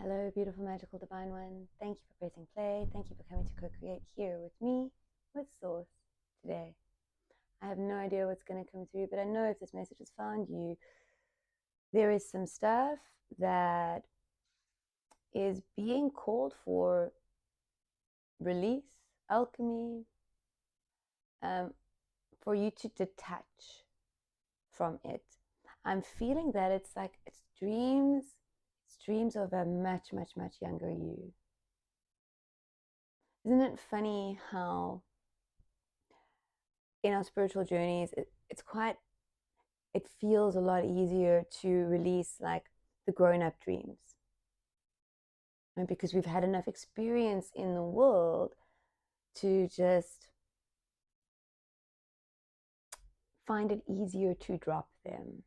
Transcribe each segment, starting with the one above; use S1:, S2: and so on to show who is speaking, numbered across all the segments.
S1: Hello, beautiful, magical, divine one. Thank you for pressing play. Thank you for coming to co-create here with me, with Source, today. I have no idea what's going to come through, but I know if this message has found you, there is some stuff that is being called for release, alchemy, for you to detach from it. I'm feeling that it's dreams of a much, much, much younger you. Isn't it funny how in our spiritual journeys, it feels a lot easier to release like the grown-up dreams, right? Because we've had enough experience in the world to just find it easier to drop them.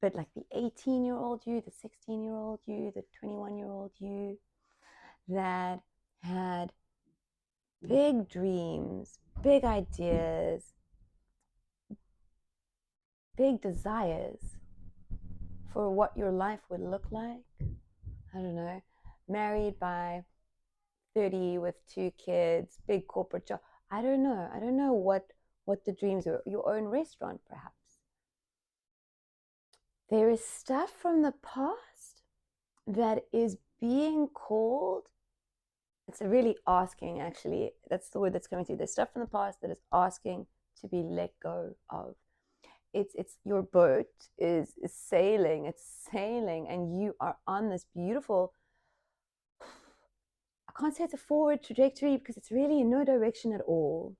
S1: But like the 18-year-old you, the 16-year-old you, the 21-year-old you that had big dreams, big ideas, big desires for what your life would look like. I don't know, married by 30 with 2 kids, big corporate job. I don't know what the dreams are. Your own restaurant, perhaps. There is stuff from the past that is being called. It's really asking, actually. That's the word that's coming through. There's stuff from the past that is asking to be let go of. It's your boat is sailing. It's sailing, and you are on this beautiful, I can't say it's a forward trajectory because it's really in no direction at all.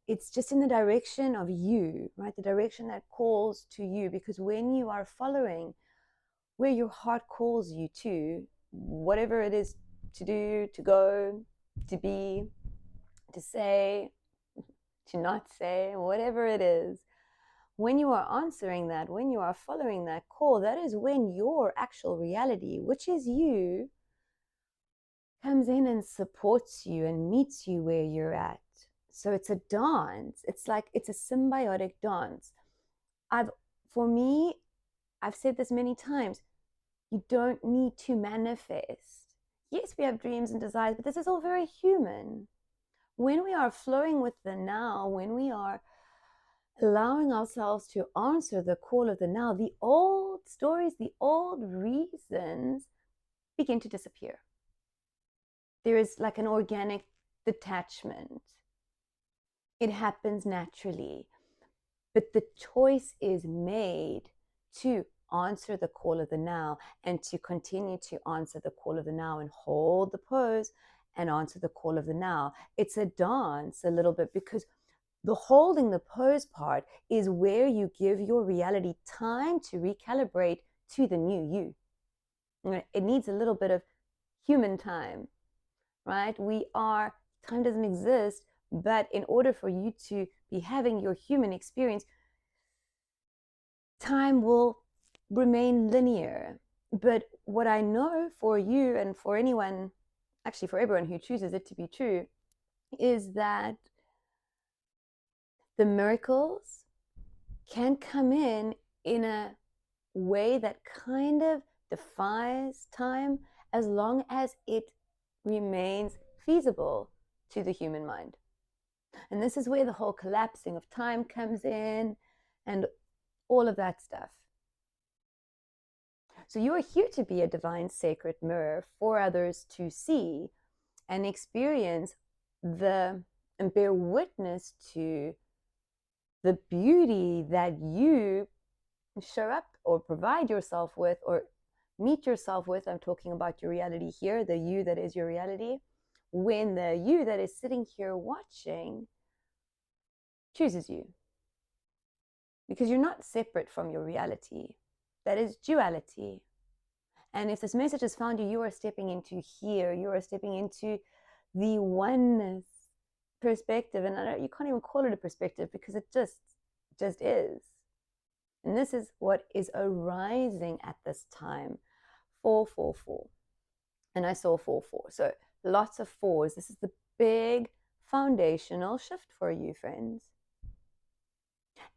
S1: It's just in the direction of you, right? The direction that calls to you, because when you are following where your heart calls you to, whatever it is to do, to go, to be, to say, to not say, whatever it is, when you are answering that, when you are following that call, that is when your actual reality, which is you, comes in and supports you and meets you where you're at. So it's a dance. It's like it's a symbiotic dance. For me, I've said this many times, you don't need to manifest. Yes, we have dreams and desires, but this is all very human. When we are flowing with the now, when we are allowing ourselves to answer the call of the now, the old stories, the old reasons begin to disappear. There is like an organic detachment. It happens naturally. But the choice is made to answer the call of the now and to continue to answer the call of the now and hold the pose and answer the call of the now. It's a dance a little bit, because the holding the pose part is where you give your reality time to recalibrate to the new you. It needs a little bit of human time, right? Time doesn't exist, but in order for you to be having your human experience, time will remain linear. But what I know for you and for anyone, actually for everyone who chooses it to be true, is that the miracles can come in a way that kind of defies time, as long as it remains feasible to the human mind. And this is where the whole collapsing of time comes in and all of that stuff. So you are here to be a divine sacred mirror for others to see and experience and bear witness to the beauty that you show up or provide yourself with or meet yourself with. I'm talking about your reality here, the you that is your reality. When the you that is sitting here watching chooses you. Because you're not separate from your reality. That is duality. And if this message has found you, you are stepping into here. You are stepping into the oneness perspective. And you can't even call it a perspective, because it just is. And this is what is arising at this time. 444. And I saw 44. So lots of fours. This is the big foundational shift for you, friends.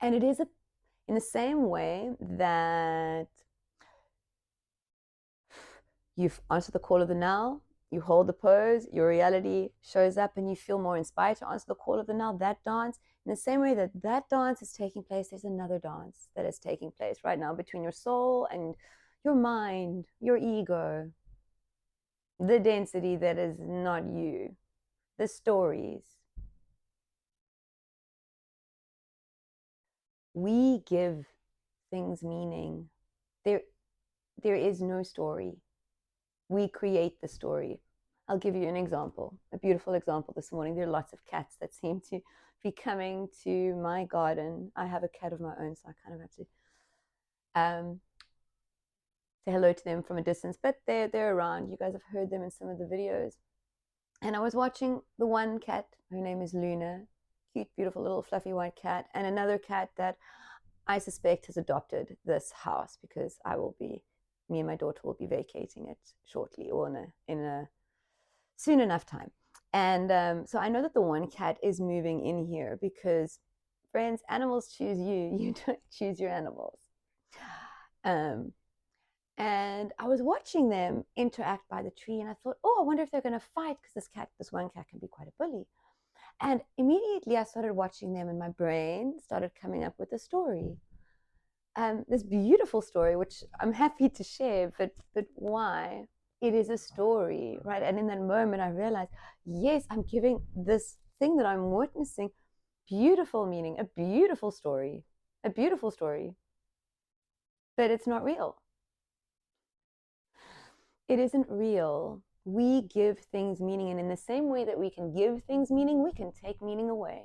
S1: And it is in the same way that You answer the call of the now, you hold the pose, your reality shows up, and you feel more inspired to answer the call of the now, that dance. In the same way that that dance is taking place, there's another dance that is taking place right now between your soul and your mind, your ego, the density that is not you, the stories. We give things meaning. There is no story. We create the story. I'll give you an example, a beautiful example this morning. There are lots of cats that seem to be coming to my garden. I have a cat of my own, so I kind of have to say hello to them from a distance, but they're around. You guys have heard them in some of the videos. And I was watching the one cat, her name is Luna, cute, beautiful little fluffy white cat, and another cat that I suspect has adopted this house because me and my daughter will be vacating it shortly, or in a soon enough time. And so I know that the one cat is moving in here because, friends, animals choose you. You don't choose your animals. And I was watching them interact by the tree, and I thought, oh, I wonder if they're going to fight because this one cat can be quite a bully. And immediately I started watching them, and my brain started coming up with a story. This beautiful story, which I'm happy to share, but why? It is a story, right? And in that moment, I realized, yes, I'm giving this thing that I'm witnessing beautiful meaning, a beautiful story, but it's not real. It isn't real. We give things meaning, and in the same way that we can give things meaning, we can take meaning away.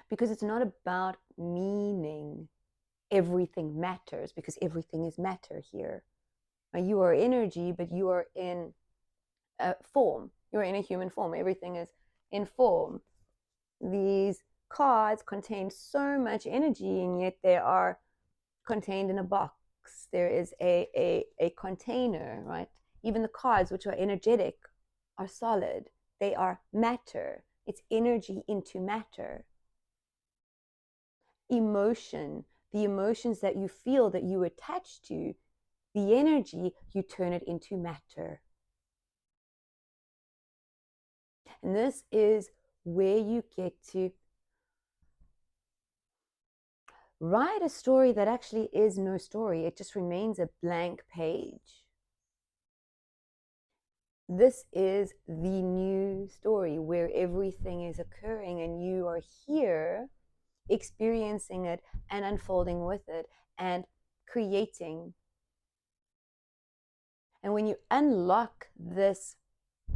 S1: Because it's not about meaning. Everything matters because everything is matter here. You are energy, but you are in a form. You're in a human form. Everything is in form. These cards contain so much energy, and yet they are contained in a box. There is a container, right? Even the cards, which are energetic, are solid. They are matter. It's energy into matter. Emotion, the emotions that you feel, that you attach to, the energy, you turn it into matter. And this is where you get to write a story that actually is no story. It just remains a blank page. This is the new story where everything is occurring and you are here experiencing it and unfolding with it and creating. And when you unlock this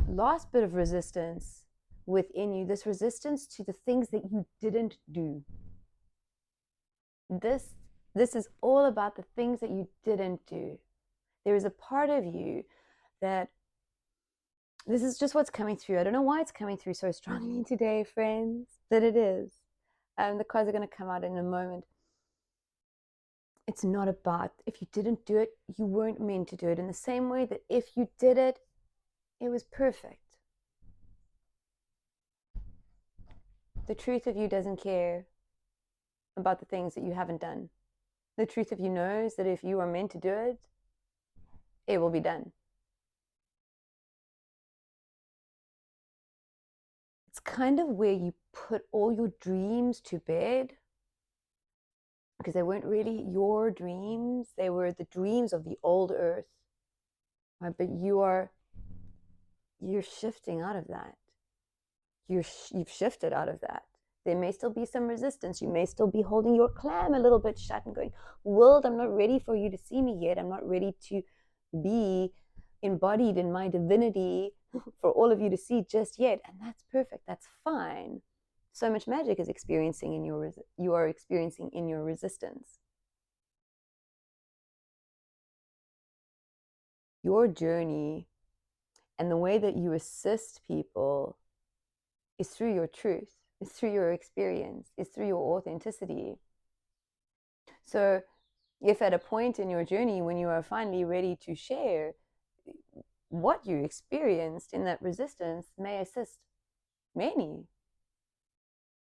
S1: last bit of resistance within you, this resistance to the things that you didn't do, this is all about the things that you didn't do. There is a part of you that, this is just what's coming through. I don't know why it's coming through so strongly today, friends, but it is. The cards are going to come out in a moment. It's not about, if you didn't do it, you weren't meant to do it. In the same way that if you did it, it was perfect. The truth of you doesn't care about the things that you haven't done. The truth of you knows that if you are meant to do it, it will be done. It's kind of where you put all your dreams to bed, because they weren't really your dreams. They were the dreams of the old earth. Right? But you're shifting out of that. You've shifted out of that. There may still be some resistance. You may still be holding your clam a little bit shut and going, world, I'm not ready for you to see me yet. I'm not ready to be embodied in my divinity for all of you to see just yet. And that's perfect. That's fine. So much magic is you are experiencing in your resistance. Your journey and the way that you assist people is through your truth, is through your experience, is through your authenticity. So if at a point in your journey when you are finally ready to share what you experienced in that resistance may assist many,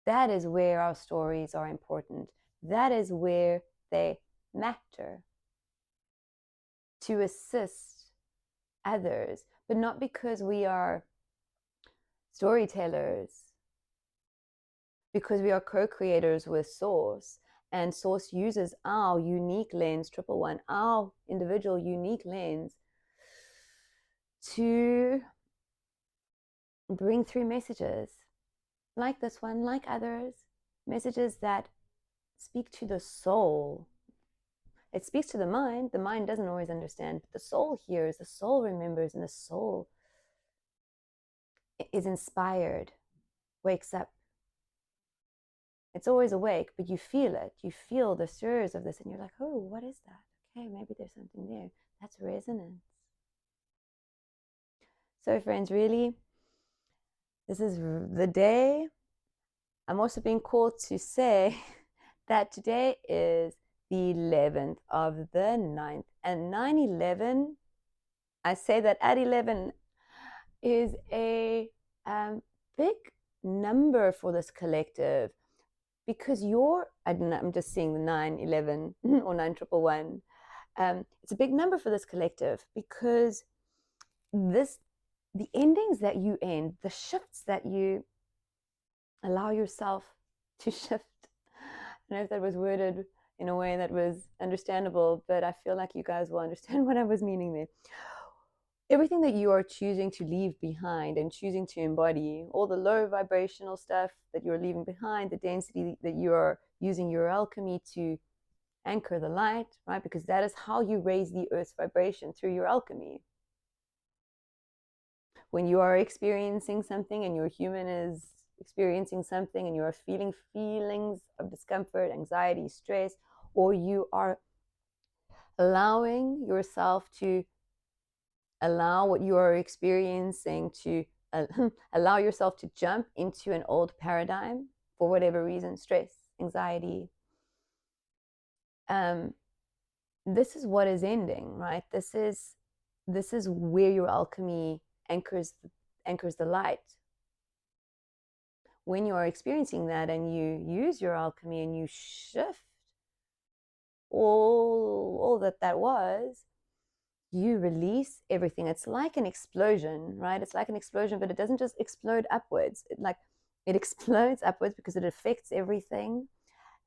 S1: that is where our stories are important. That is where they matter. to assist others, but not because we are storytellers, because we are co-creators with Source, and Source uses our unique lens, 111, our individual unique lens, to bring through messages like this one, like others, messages that speak to the soul. It speaks to the mind. The mind doesn't always understand, but the soul hears, the soul remembers, and the soul is inspired, wakes up. It's always awake, but you feel it. You feel the stirs of this, and you're like, oh, what is that? Okay, maybe there's something there. That's resonance. So, friends, really, this is the day. I'm also being called to say that today is the 11th of the 9th, and 9/11, I say that at 11 is a big number for this collective, because I'm just seeing the 9/11 or 9/111. It's a big number for this collective, because the endings that you end, the shifts that you allow yourself to shift. I don't know if that was worded in a way that was understandable, but I feel like you guys will understand what I was meaning there. Everything that you are choosing to leave behind and choosing to embody, all the low vibrational stuff that you're leaving behind, the density that you are using your alchemy to anchor the light, right? Because that is how you raise the earth's vibration, through your alchemy. When you are experiencing something and your human is experiencing something and you are feeling feelings of discomfort, anxiety, stress, or you are allowing yourself to allow what you are experiencing to allow yourself to jump into an old paradigm for whatever reason, stress, anxiety, this is what is ending, right? This is where your alchemy anchors the light. When you are experiencing that and you use your alchemy and you shift all that was, you release everything. It's like an explosion, right? It's like an explosion, but it doesn't just explode upwards. It explodes upwards because it affects everything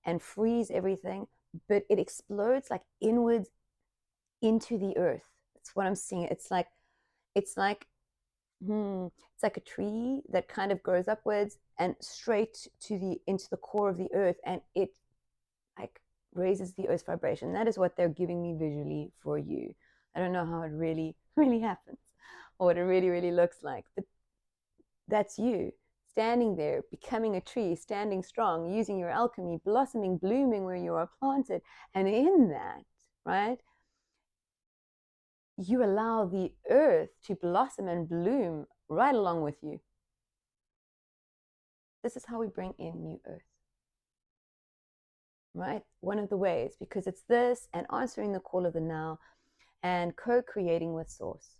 S1: and frees everything, but it explodes like inwards into the earth. That's what I'm seeing. It's like a tree that kind of grows upwards and straight into the core of the earth, and it like raises the earth's vibration. That is what they're giving me visually for you. I don't know how it really happens or what it really looks like, but that's you standing there, becoming a tree, standing strong, using your alchemy, blossoming, blooming where you are planted. And in that, right, you allow the earth to blossom and bloom right along with you. This is how we bring in new earth, right? One of the ways, because it's this and answering the call of the now and co-creating with Source.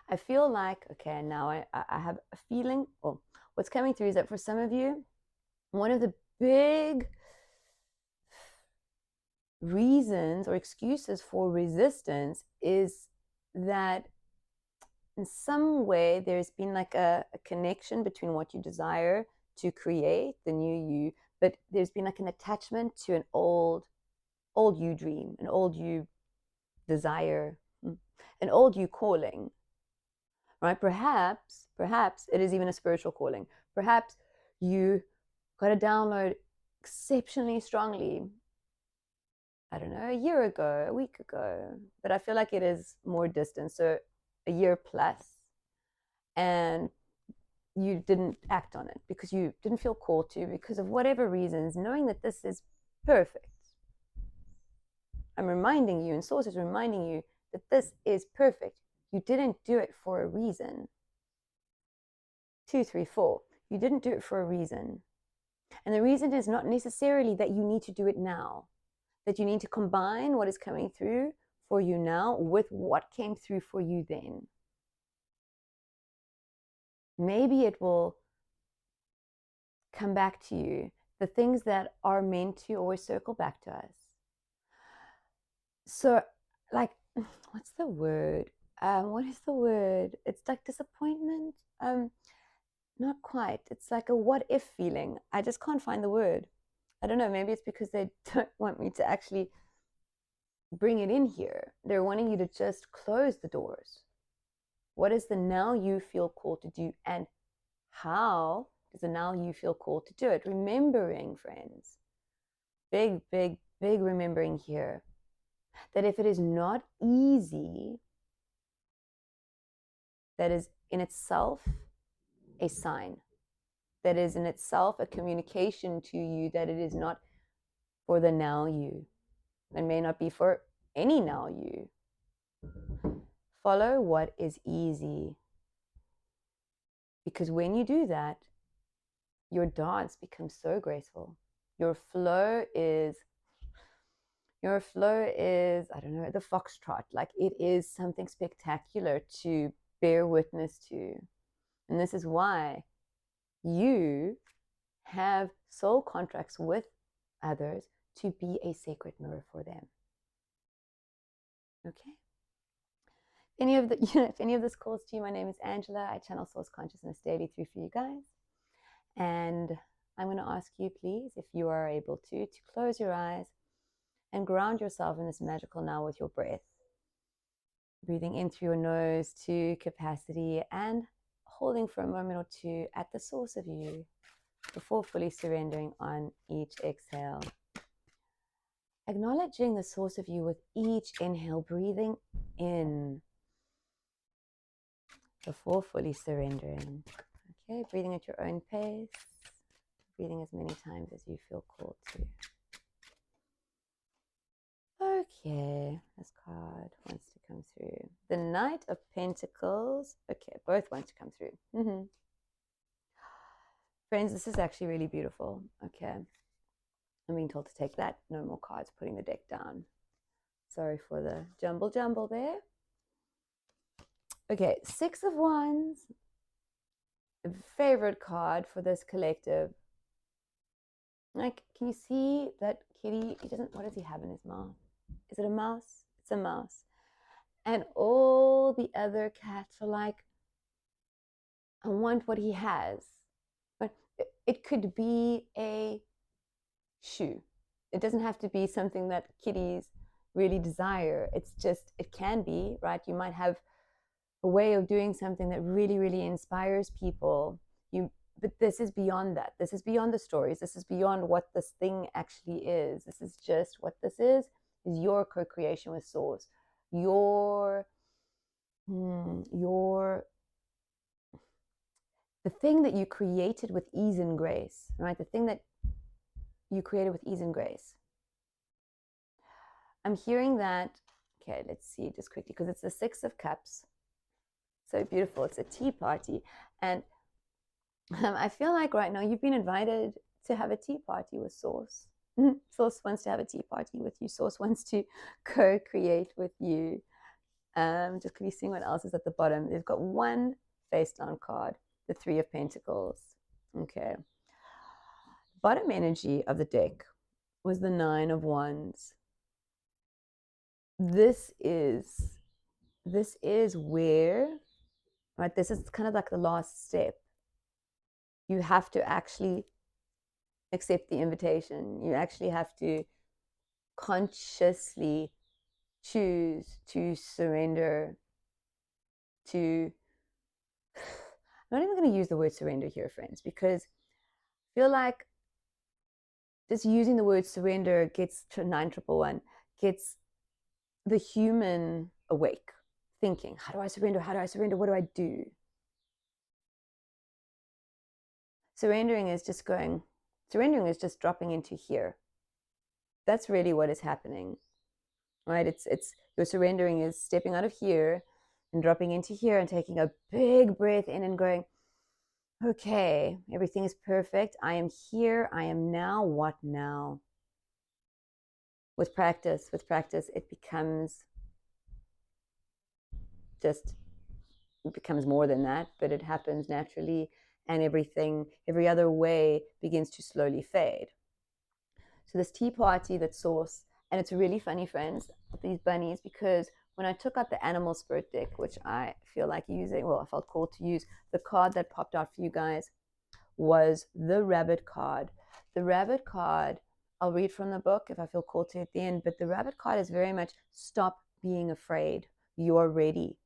S1: I feel like, okay, now I have a feeling, or what's coming through is that for some of you, one of the big reasons or excuses for resistance is that in some way there's been like a connection between what you desire to create, the new you, but there's been like an attachment to an old you dream, an old you desire, an old you calling, right? Perhaps it is even a spiritual calling. Perhaps you got a download exceptionally strongly, I don't know, a year ago, a week ago, but I feel like it is more distant, so a year plus, and you didn't act on it because you didn't feel called to, because of whatever reasons, knowing that this is perfect. I'm reminding you, and Source is reminding you, that this is perfect. You didn't do it for a reason. 2, 3, 4. You didn't do it for a reason. And the reason is not necessarily that you need to do it now, that you need to combine what is coming through for you now with what came through for you then. Maybe it will come back to you. The things that are meant to always circle back to us. So, like, what's the word? What is the word? It's like disappointment. Not quite. It's like a what if feeling. I just can't find the word. I don't know. Maybe it's because they don't want me to actually bring it in here. They're wanting you to just close the doors. What is the now you feel called to do, and how does the now you feel called to do it? Remembering, friends, big, big, big remembering here, that if it is not easy, that is in itself a sign, that is in itself a communication to you that it is not for the now you, and may not be for any now you. Follow what is easy, because when you do that, your dance becomes so graceful. Your flow is, I don't know, the foxtrot. Like, it is something spectacular to bear witness to. And this is why you have soul contracts with others to be a sacred mirror for them. Okay? If any of this calls to you, my name is Angela. I channel Source Consciousness daily through for you guys. And I'm going to ask you, please, if you are able to close your eyes and ground yourself in this magical now with your breath. Breathing in through your nose to capacity and holding for a moment or two at the source of you before fully surrendering on each exhale. Acknowledging the source of you with each inhale, breathing in before fully surrendering. Okay, breathing at your own pace, breathing as many times as you feel called to. Okay, this card wants to come through. The Knight of Pentacles. Okay, both want to come through. Friends, this is actually really beautiful. Okay, I'm being told to take that. No more cards, putting the deck down. Sorry for the jumble there. Okay, Six of Wands. Favorite card for this collective. Like, can you see that kitty? What does he have in his mouth? Is it a mouse? It's a mouse. And all the other cats are like, I want what he has. But it could be a shoe. It doesn't have to be something that kitties really desire. It's just, it can be, right? You might have a way of doing something that really, really inspires people. But this is beyond that. This is beyond the stories. This is beyond what this thing actually is. This is just what this is your co-creation with Source. The thing that you created with ease and grace, right? The thing that you created with ease and grace. I'm hearing that. Okay, let's see just quickly, because it's the Six of Cups. So beautiful. It's a tea party. And I feel like right now you've been invited to have a tea party with Source. Source wants to have a tea party with you. Source wants to co-create with you. Just quickly seeing what else is at the bottom. They've got one face down card, the Three of Pentacles. Okay. Bottom energy of the deck was the Nine of Wands. This is where, right? This is kind of like the last step. You have to actually accept the invitation. You actually have to consciously choose to surrender to. I'm not even going to use the word surrender here, friends, because I feel like just using the word surrender gets to 9111, gets the human awake, thinking, how do I surrender? How do I surrender? What do I do? Surrendering is just dropping into here. That's really what is happening, right? It's your surrendering is stepping out of here and dropping into here and taking a big breath in and going, okay, everything is perfect. I am here. I am now. What now? With practice, it becomes more than that, but it happens naturally, and every other way begins to slowly fade. So this tea party that Source And it's really funny, friends, with these bunnies, because when I took out the animal spirit deck, which I feel like using, well, I felt called to use, the card that popped out for you guys was the rabbit card. The rabbit card, I'll read from the book if I feel called to at the end, but the rabbit card is very much stop being afraid. You are ready.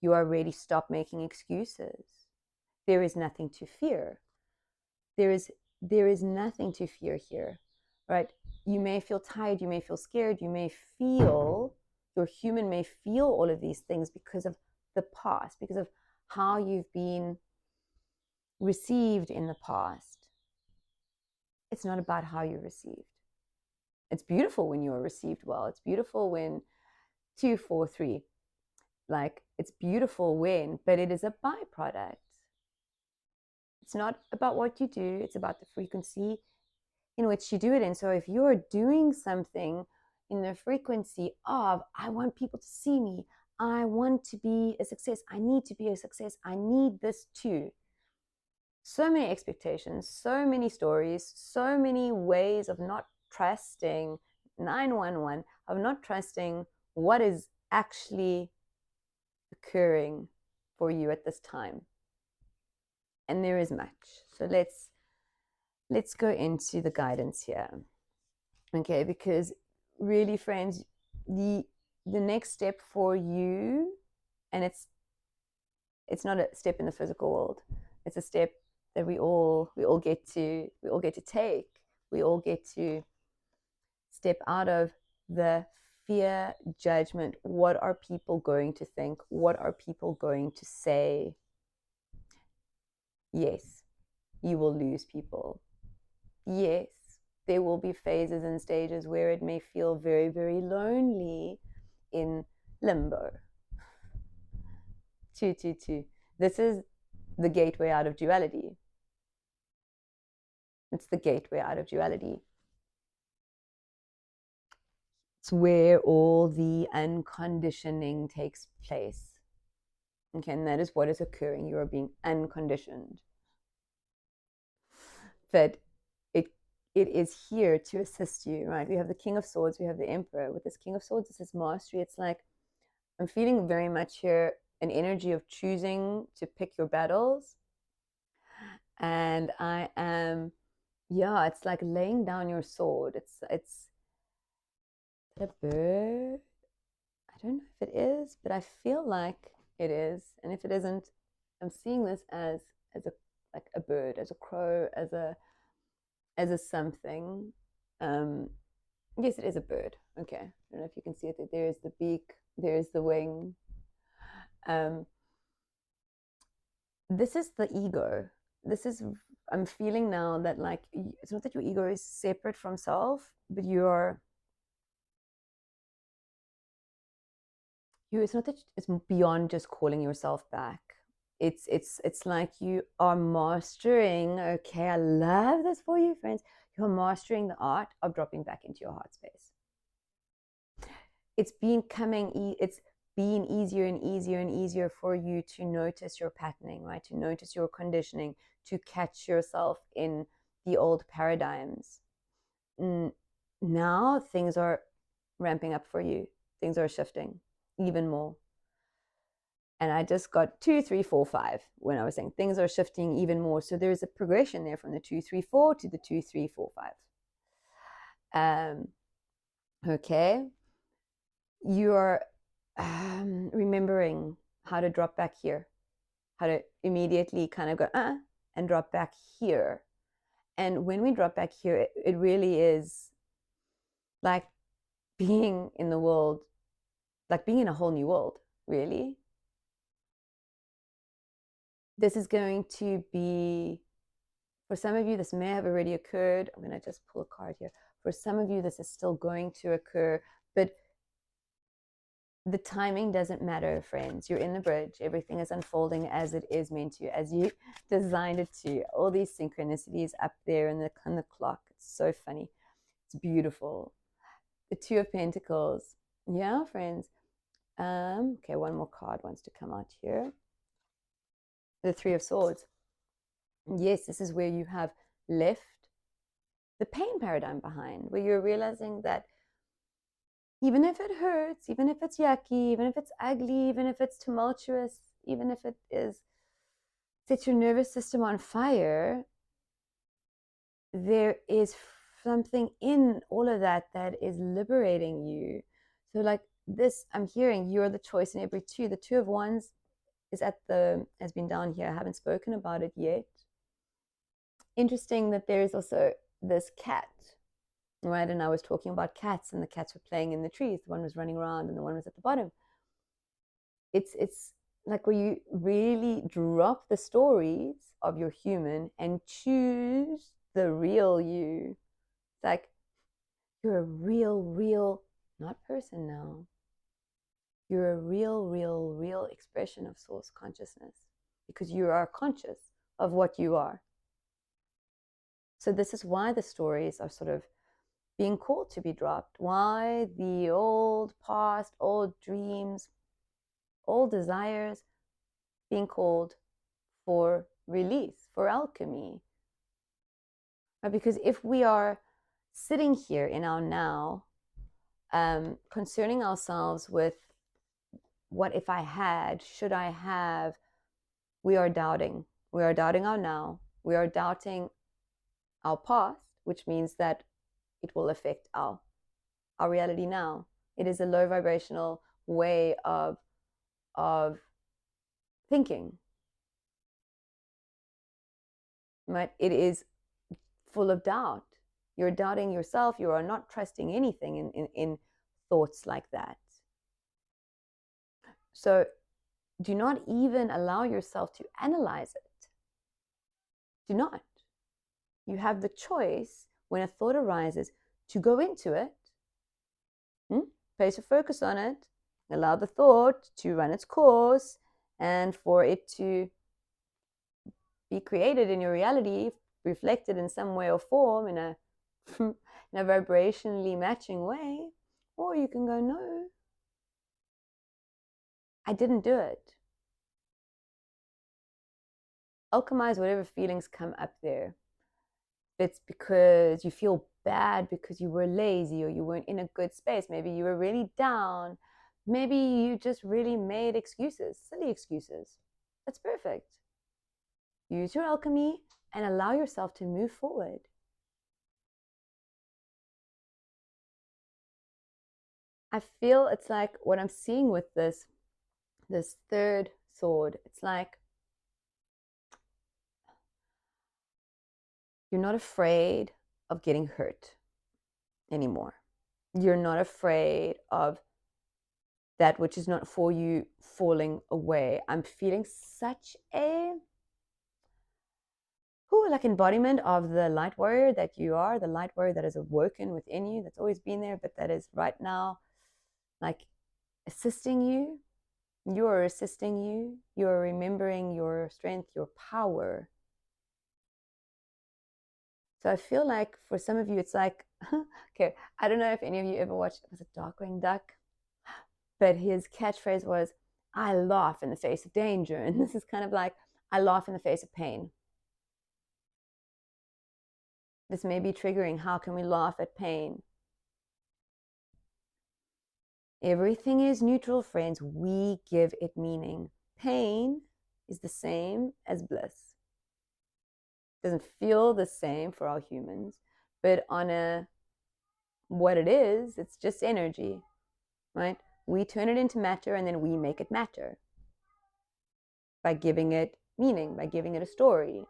S1: You are ready. Stop making excuses. There is nothing to fear. There is nothing to fear here, right? You may feel tired, you may feel scared, you may feel, your human may feel all of these things because of the past, because of how you've been received in the past. It's not about how you're received. It's beautiful when you're received well. It's beautiful when 2, 4, 3, like it's beautiful when, but it is a byproduct. It's not about what you do, it's about the frequency in which you do it in. So if you're doing something in the frequency of, I want people to see me, I want to be a success, I need to be a success, I need this too. So many expectations, so many stories, so many ways of not trusting 911, of not trusting what is actually occurring for you at this time. And there is much. So let's go into the guidance here. Okay, because really, friends, the next step for you, and it's not a step in the physical world, it's a step that we all get to take. We all get to step out of the fear, judgment. What are people going to think? What are people going to say? Yes, you will lose people. Yes, there will be phases and stages where it may feel very, very lonely in limbo. 222. This is the gateway out of duality. It's the gateway out of duality. It's where all the unconditioning takes place. Okay, and that is what is occurring. You are being unconditioned. But it is here to assist you, right? We have the King of Swords, we have the Emperor. With this King of Swords, this is mastery. It's like, I'm feeling very much here an energy of choosing to pick your battles. And I am, yeah, it's like laying down your sword. It's a bird. I don't know if it is, but I feel like it is. And if it isn't, I'm seeing this as a like a bird, as a crow, as a something. Yes, it is a bird. Okay, I don't know if you can see it. There is the beak. There is the wing. This is the ego. This is, I'm feeling now that, like, it's not that your ego is separate from self, but it's not that it's beyond just calling yourself back. It's like you are mastering. Okay, I love this for you, friends. You're mastering the art of dropping back into your heart space. It's been easier and easier and easier for you to notice your patterning, right? To notice your conditioning, to catch yourself in the old paradigms. Now things are ramping up for you. Things are shifting even more. And I just got 2, 3, 4, 5 when I was saying things are shifting even more. So there's a progression there from the 2, 3, 4 to the 2, 3, 4, 5. Okay. You're remembering how to drop back here, how to immediately kind of go, and drop back here. And when we drop back here, it really is like being in the world, like being in a whole new world, really. This is going to be, for some of you, this may have already occurred. I'm going to just pull a card here. For some of you, this is still going to occur, but the timing doesn't matter, friends. You're in the bridge. Everything is unfolding as it is meant to, as you designed it to. All these synchronicities up there in the clock. It's so funny. It's beautiful. The Two of Pentacles. Yeah, friends. Okay, one more card wants to come out here. The Three of Swords. Yes, this is where you have left the pain paradigm behind, where you're realizing that Even if it hurts, even if it's yucky, even if it's ugly, even if it's tumultuous, even if it is sets your nervous system on fire, there is something in all of that that is liberating you. So like this, I'm hearing you're the choice in every two. The Two of Wands is has been down here. I haven't spoken about it yet. Interesting that there is also this cat, right? And I was talking about cats, and the cats were playing in the trees. The one was running around, and the one was at the bottom. It's like where you really drop the stories of your human and choose the real you. It's like you're a real, not person now. You're a real expression of source consciousness because you are conscious of what you are. So this is why the stories are sort of being called to be dropped. Why the old past, old dreams, old desires being called for release, for alchemy. Right? Because if we are sitting here in our now, concerning ourselves with what if I had, should I have, we are doubting. We are doubting our now. We are doubting our past, which means that it will affect our reality now. It is a low vibrational way of thinking. Right? It is full of doubt. You're doubting yourself. You are not trusting anything in thoughts like that. So do not even allow yourself to analyze it. Do not. You have the choice when a thought arises to go into it, place your focus on it, allow the thought to run its course, and for it to be created in your reality, reflected in some way or form in a vibrationally matching way. Or you can go, no, I didn't do it. Alchemize whatever feelings come up there. If it's because you feel bad because you were lazy or you weren't in a good space, maybe you were really down, maybe you just really made excuses, silly excuses. That's perfect. Use your alchemy and allow yourself to move forward. I feel it's like what I'm seeing with this third sword. It's like you're not afraid of getting hurt anymore. You're not afraid of that which is not for you falling away. I'm feeling such a like embodiment of the light warrior that you are, the light warrior that is awoken within you, that's always been there, but that is right now like assisting you. You are assisting you. You are remembering your strength, your power. So I feel like for some of you, it's like, okay, I don't know if any of you ever watched, was it Darkwing Duck? But his catchphrase was, I laugh in the face of danger. And this is kind of like, I laugh in the face of pain. This may be triggering. How can we laugh at pain? Everything is neutral, friends. We give it meaning. Pain is the same as bliss. It doesn't feel the same for all humans, but on a what it is, it's just energy, right? We turn it into matter and then we make it matter by giving it meaning, by giving it a story.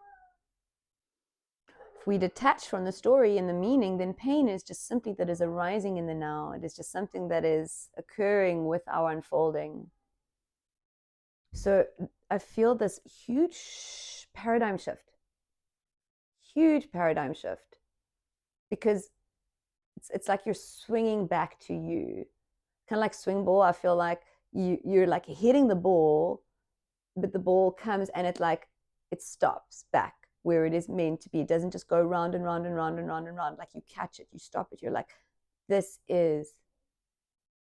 S1: If we detach from the story and the meaning, then pain is just simply that is arising in the now. It is just something that is occurring with our unfolding. So I feel this huge paradigm shift, because it's like you're swinging back to you, kind of like swing ball. I feel like you're like hitting the ball, but the ball comes and it stops back where it is meant to be. It doesn't just go round and round and round and round and round. Like you catch it, you stop it. You're like, this is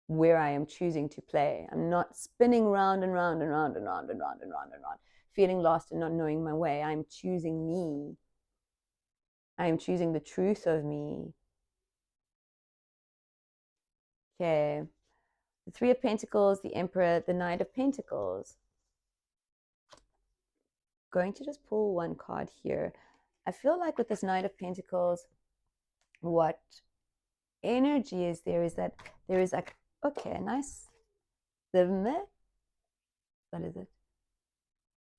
S1: where I am choosing to play. I'm not spinning round and round and round and round and round and round and round, feeling lost and not knowing my way. I'm choosing me. I am choosing the truth of me. Okay. The Three of Pentacles, the Emperor, the Knight of Pentacles. Going to just pull one card here. I feel like with this Knight of Pentacles, what energy is there is that there is like, okay, nice. What is it?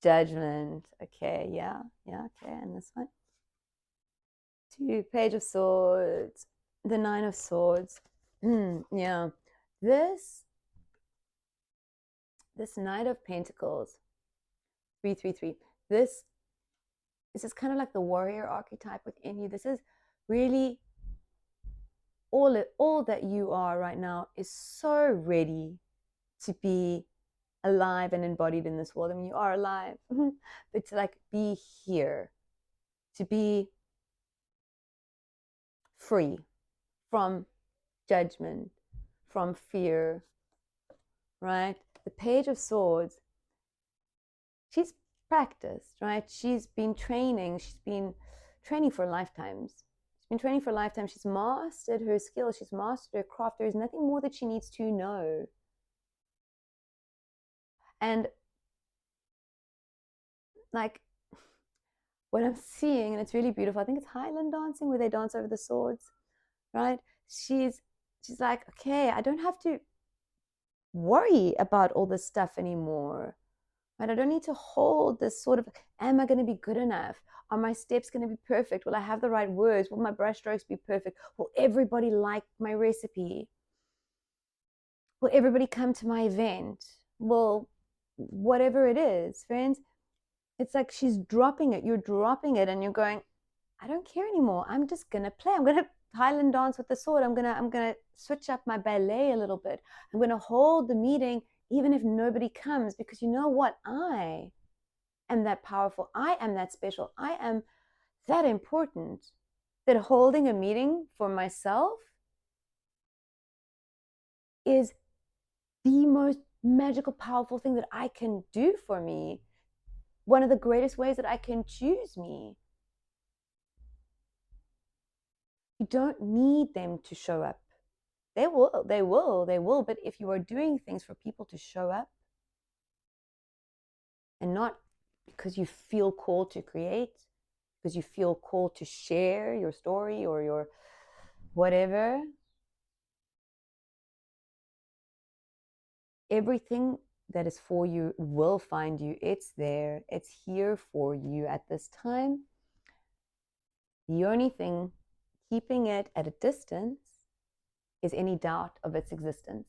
S1: Judgment. Okay, yeah, okay. And this one? Two, Page of Swords, the Nine of Swords. Yeah. This Knight of Pentacles, 333. This is kind of like the warrior archetype within you. This is really all that you are right now is so ready to be alive and embodied in this world. I mean, you are alive, but to like be here, to be free from judgment, from fear, right? The Page of Swords, she's practiced, right? She's been training for lifetimes. She's been training for lifetimes. She's mastered her skills. She's mastered her craft. There's nothing more that she needs to know. And like what I'm seeing, and it's really beautiful, I think it's Highland dancing where they dance over the swords, right? She's like, okay, I don't have to worry about all this stuff anymore, right? I don't need to hold this sort of, am I going to be good enough? Are my steps going to be perfect? Will I have the right words? Will my brushstrokes be perfect? Will everybody like my recipe? Will everybody come to my event? Will whatever it is, friends, it's like she's dropping it. You're dropping it and you're going, I don't care anymore. I'm just going to play. I'm going to Highland dance with the sword. I'm going to switch up my ballet a little bit. I'm going to hold the meeting even if nobody comes, because you know what? I am that powerful. I am that special. I am that important that holding a meeting for myself is the most magical, powerful thing that I can do for me. One of the greatest ways that I can choose me. You don't need them to show up. They will. But if you are doing things for people to show up and not because you feel called to create, because you feel called to share your story or your whatever, everything that is for you will find you. It's there. It's here for you at this time. The only thing keeping it at a distance is any doubt of its existence.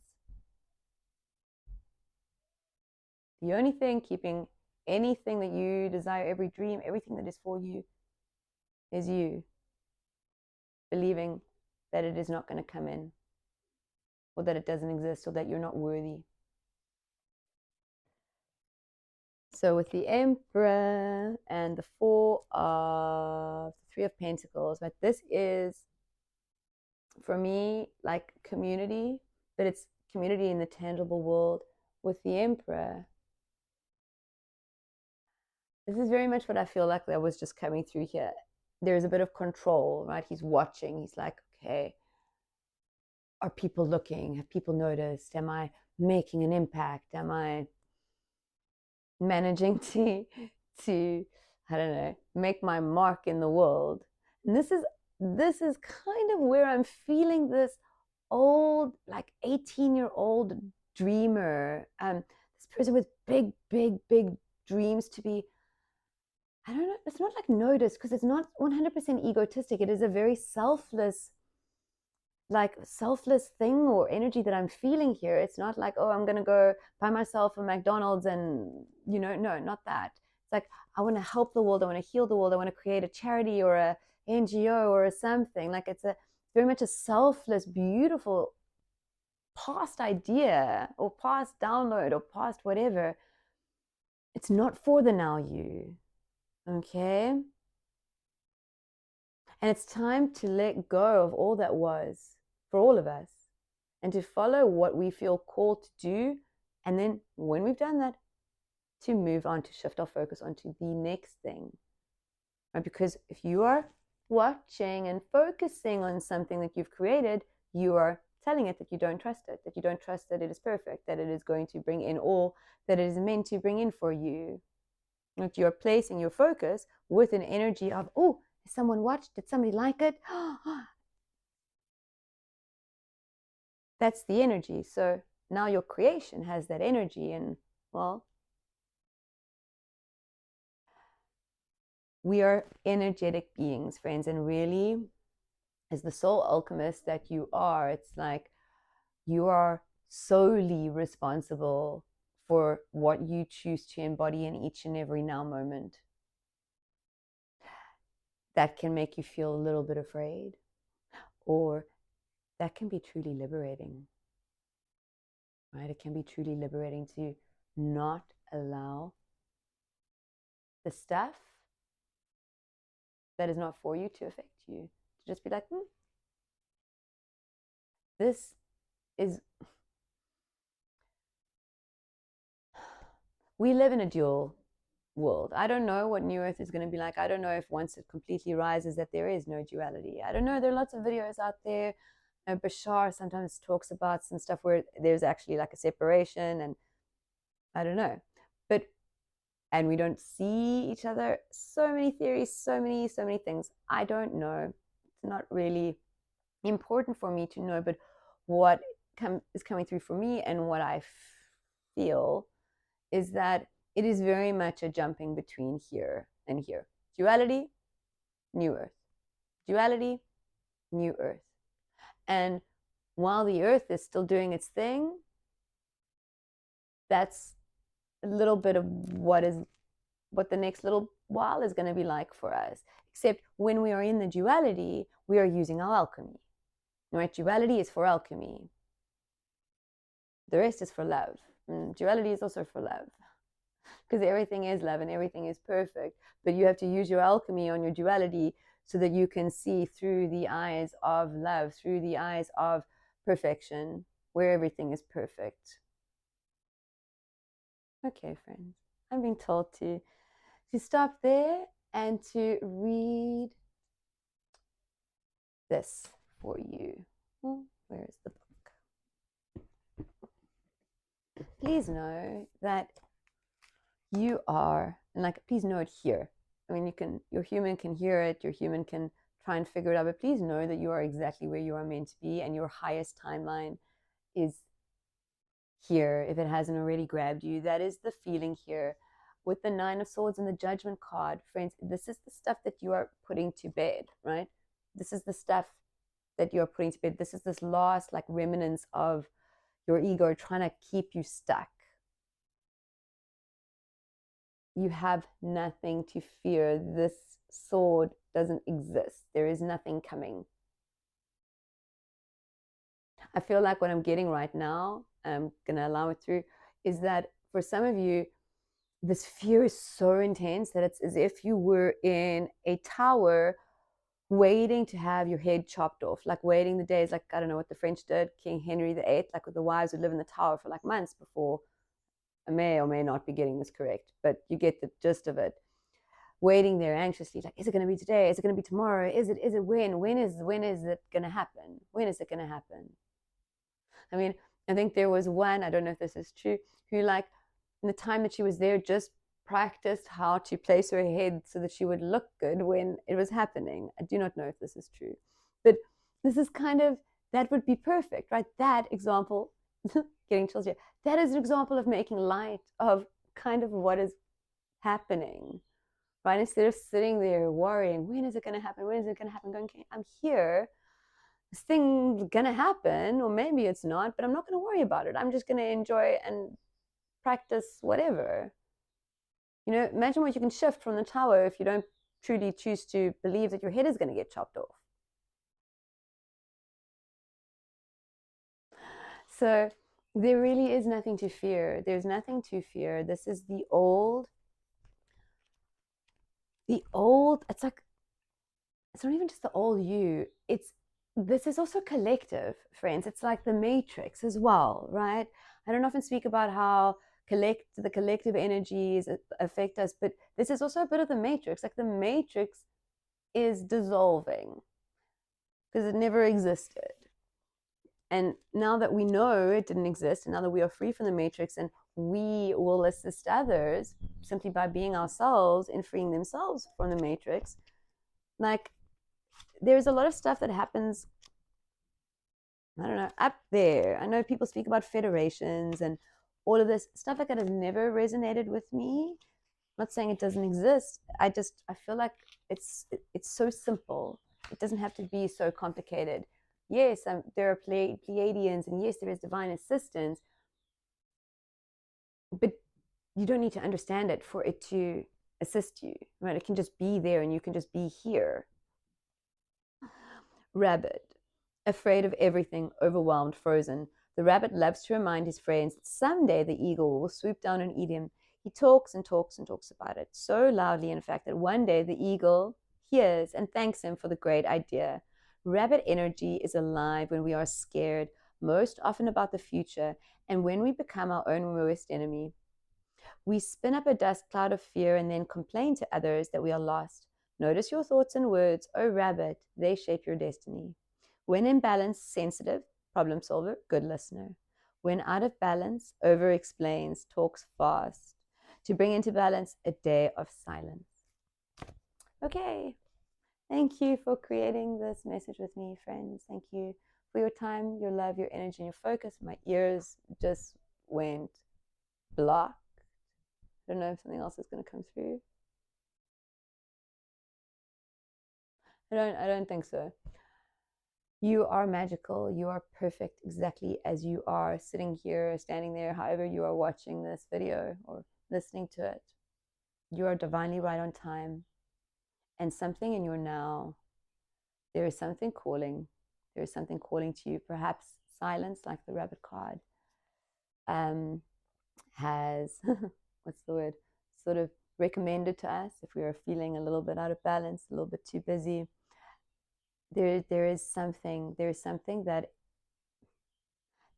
S1: The only thing keeping anything that you desire, every dream, everything that is for you, is you believing that it is not going to come in, or that it doesn't exist, or that you're not worthy. So with the Emperor and the Three of Pentacles, but this is, for me, like community, but it's community in the tangible world. With the Emperor, this is very much what I feel like that was just coming through here. There's a bit of control, right? He's watching. He's like, okay, are people looking? Have people noticed? Am I making an impact? Am I managing to I don't know, make my mark in the world? And this is kind of where I'm feeling this old, like 18-year-old dreamer, this person with big dreams to be, I don't know, it's not like noticed, because it's not 100% egotistic. It is a very selfless thing or energy that I'm feeling here. It's not like, oh, I'm gonna go buy myself a McDonald's and, no, not that. It's like, I want to help the world, I want to heal the world, I want to create a charity or a NGO or something. Like, it's a very much a selfless, beautiful past idea or past download or past whatever. It's not for the now you. Okay? And it's time to let go of all that was for all of us and to follow what we feel called to do. And then when we've done that, to move on, to shift our focus onto the next thing. Right? Because if you are watching and focusing on something that you've created, you are telling it that you don't trust it, that you don't trust that it is perfect, that it is going to bring in all that it is meant to bring in for you. That you're placing your focus with an energy of, oh, someone watched, did somebody like it? That's the energy. So now your creation has that energy, and well, we are energetic beings, friends, and really, as the soul alchemist that you are, it's like you are solely responsible for what you choose to embody in each and every now moment. That can make you feel a little bit afraid, or that can be truly liberating, right? It can be truly liberating to not allow the stuff that is not for you to affect you. To just be like, this is, we live in a dual world. I don't know what New Earth is going to be like. I don't know if once it completely rises that there is no duality. I don't know. There are lots of videos out there. Bashar sometimes talks about some stuff where there's actually like a separation, and I don't know. But and we don't see each other. So many theories, so many things. I don't know. It's not really important for me to know, but what is coming through for me and what I feel is that it is very much a jumping between here and here. Duality, New Earth. Duality, New Earth. And while the Earth is still doing its thing, that's a little bit of what the next little while is going to be like for us. Except when we are in the duality, we are using our alchemy. Right? Duality is for alchemy. The rest is for love. And duality is also for love. Because everything is love and everything is perfect. But you have to use your alchemy on your duality so that you can see through the eyes of love, through the eyes of perfection, where everything is perfect. Okay, friends. I'm being told to stop there and to read this for you. Where is the book? Please know that you are, and like, please know it here. I mean, your human can hear it, your human can try and figure it out, but please know that you are exactly where you are meant to be, and your highest timeline is here. If it hasn't already grabbed you, that is the feeling here. With the Nine of Swords and the Judgment card, friends, this is the stuff that you are putting to bed, right? This is the stuff that you're putting to bed. This is this last like remnants of your ego trying to keep you stuck. You have nothing to fear. This sword doesn't exist. There is nothing coming. I feel like what I'm getting right now, I'm going to allow it through, is that for some of you, this fear is so intense that it's as if you were in a tower waiting to have your head chopped off, like waiting the days, like, I don't know what the French did, King Henry VIII, like the wives would live in the tower for like months before. I may or may not be getting this correct, but you get the gist of it. Waiting there anxiously, like, is it going to be today? Is it going to be tomorrow? Is it when is it going to happen? When is it going to happen? I mean, I think there was one, I don't know if this is true, who like in the time that she was there just practiced how to place her head so that she would look good when it was happening. I do not know if this is true, but this is kind of, that would be perfect, right? That example, getting chills here, that is an example of making light of kind of what is happening, right? Instead of sitting there worrying, when is it going to happen? When is it going to happen? Going, okay, I'm here. This thing's going to happen, or maybe it's not, but I'm not going to worry about it. I'm just going to enjoy and practice whatever. You know, imagine what you can shift from the tower if you don't truly choose to believe that your head is going to get chopped off. So there really is nothing to fear. There's nothing to fear. This is the old, it's like, it's not even just the old you. This is also collective, friends. It's like the matrix as well, right? I don't often speak about how the collective energies affect us, but this is also a bit of the matrix. Like the matrix is dissolving because it never existed. And now that we know it didn't exist, and now that we are free from the matrix, and we will assist others simply by being ourselves and freeing themselves from the matrix, like, there's a lot of stuff that happens, I don't know, up there. I know people speak about federations and all of this stuff like that has never resonated with me. I'm not saying it doesn't exist. I feel like it's so simple. It doesn't have to be so complicated. Yes, there are Pleiadians, and yes, there is divine assistance, but you don't need to understand it for it to assist you, right? It can just be there, and you can just be here. Rabbit, afraid of everything, overwhelmed, frozen. The rabbit loves to remind his friends that someday the eagle will swoop down and eat him. He talks and talks and talks about it, so loudly, in fact, that one day the eagle hears and thanks him for the great idea. Rabbit energy is alive when we are scared, most often about the future, and when we become our own worst enemy. We spin up a dust cloud of fear and then complain to others that we are lost. Notice your thoughts and words, oh rabbit, they shape your destiny. When in balance, sensitive, problem solver, good listener. When out of balance, over explains, talks fast. To bring into balance, a day of silence. Okay. Thank you for creating this message with me, friends. Thank you for your time, your love, your energy, and your focus. My ears just went blocked. I don't know if something else is going to come through. I don't think so. You are magical. You are perfect exactly as you are, sitting here, standing there, however you are watching this video or listening to it. You are divinely right on time. And something in your now, there is something calling. There is something calling to you. Perhaps silence, like the rabbit card, has, what's the word, sort of recommended to us if we are feeling a little bit out of balance, a little bit too busy. There is something that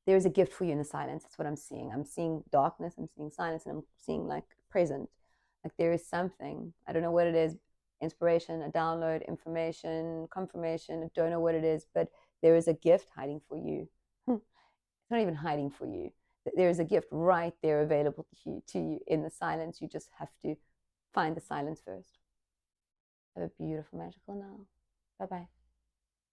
S1: there's a gift for you in the silence. That's what I'm seeing. I'm seeing darkness, I'm seeing silence, and I'm seeing like present. Like there is something. I don't know what it is. Inspiration, a download, information, confirmation. I don't know what it is, but there is a gift hiding for you. It's not even hiding for you. There is a gift right there available to you in the silence. You just have to find the silence first. Have a beautiful, magical now. Bye bye.